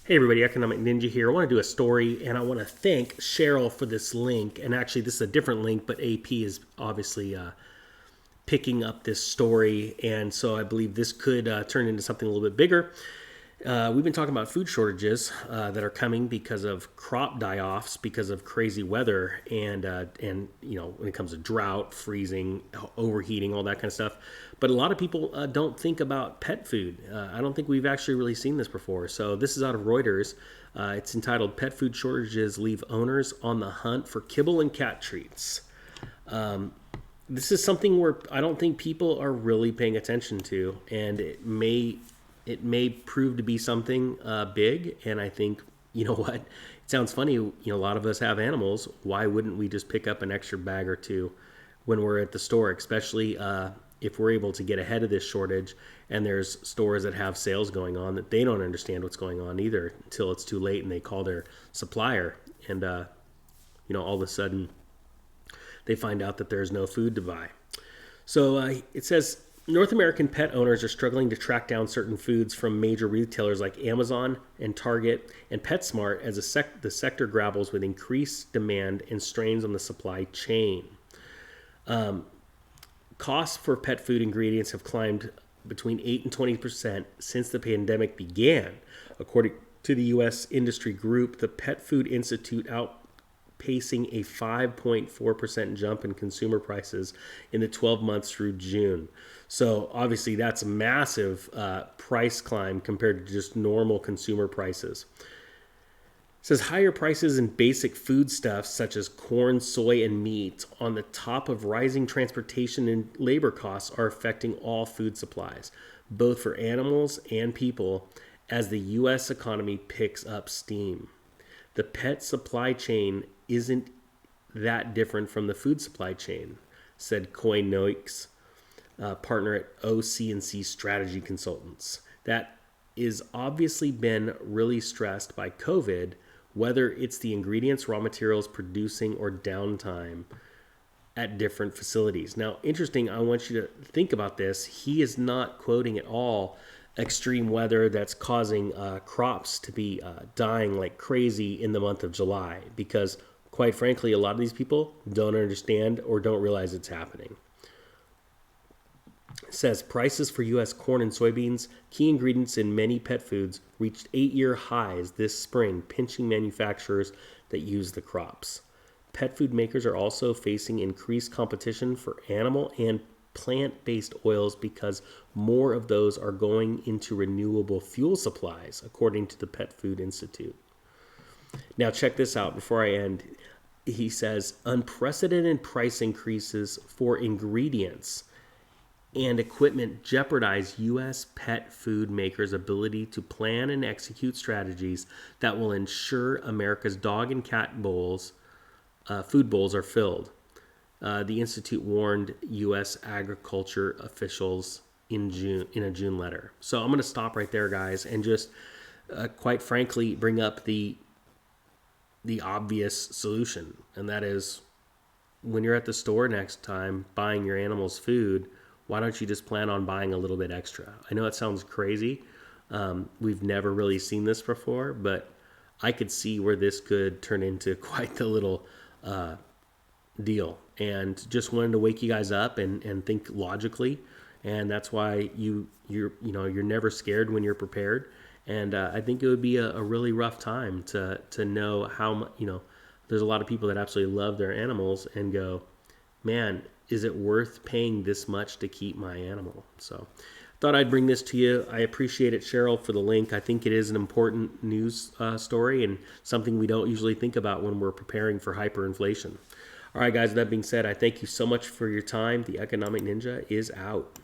Hey everybody, Economic Ninja here. I want to do a story and I want to thank Cheryl for this link. And actually, this is a different link, but AP is obviously picking up this story. And so I believe this could turn into something a little bit bigger. We've been talking about food shortages that are coming because of crop die-offs, because of crazy weather, and when it comes to drought, freezing, overheating, all that kind of stuff. But a lot of people don't think about pet food. I don't think we've actually really seen this before. So this is out of Reuters. It's entitled "Pet Food Shortages Leave Owners on the Hunt for Kibble and Cat Treats." This is something where I don't think people are really paying attention to, and it may prove to be something big. And I think, you know what, it sounds funny, a lot of us have animals. Why wouldn't we just pick up an extra bag or two when we're at the store, especially if we're able to get ahead of this shortage? And there's stores that have sales going on that they don't understand what's going on either until it's too late and they call their supplier, and all of a sudden they find out that there's no food to buy. So it says North American pet owners are struggling to track down certain foods from major retailers like Amazon and Target and PetSmart as the sector grapples with increased demand and strains on the supply chain. Costs for pet food ingredients have climbed between 8 and 20% since the pandemic began. According to the U.S. industry group, the Pet Food Institute outpacing a 5.4% jump in consumer prices in the 12 months through June. So obviously that's a massive price climb compared to just normal consumer prices. It says higher prices in basic foodstuffs such as corn, soy, and meat on the top of rising transportation and labor costs are affecting all food supplies, both for animals and people, as the U.S. economy picks up steam. The pet supply chain isn't that different from the food supply chain, said Coy Noix, partner at OC&C Strategy Consultants. That is obviously been really stressed by COVID, whether it's the ingredients, raw materials, producing, or downtime at different facilities. Now, interesting, I want you to think about this. He is not quoting at all extreme weather that's causing crops to be dying like crazy in the month of July, because quite frankly, a lot of these people don't understand or don't realize it's happening. It says prices for U.S. corn and soybeans, key ingredients in many pet foods, reached 8-year highs this spring, pinching manufacturers that use the crops. Pet food makers are also facing increased competition for animal and plant-based oils because more of those are going into renewable fuel supplies, according to the Pet Food Institute. Now check this out before I end. He says unprecedented price increases for ingredients and equipment jeopardize U.S. pet food makers' ability to plan and execute strategies that will ensure America's dog and cat food bowls are filled. The Institute warned U.S. agriculture officials in a June letter. So I'm going to stop right there, guys, and just quite frankly bring up the obvious solution, and that is when you're at the store next time buying your animal's food, why don't you just plan on buying a little bit extra? I know it sounds crazy. We've never really seen this before, but I could see where this could turn into quite the little deal. And just wanted to wake you guys up and think logically. And that's why you're never scared when you're prepared. And I think it would be a really rough time to know how there's a lot of people that absolutely love their animals and go, man, is it worth paying this much to keep my animal? So thought I'd bring this to you. I appreciate it, Cheryl, for the link. I think it is an important news story and something we don't usually think about when we're preparing for hyperinflation. All right, guys, with that being said, I thank you so much for your time. The Economic Ninja is out.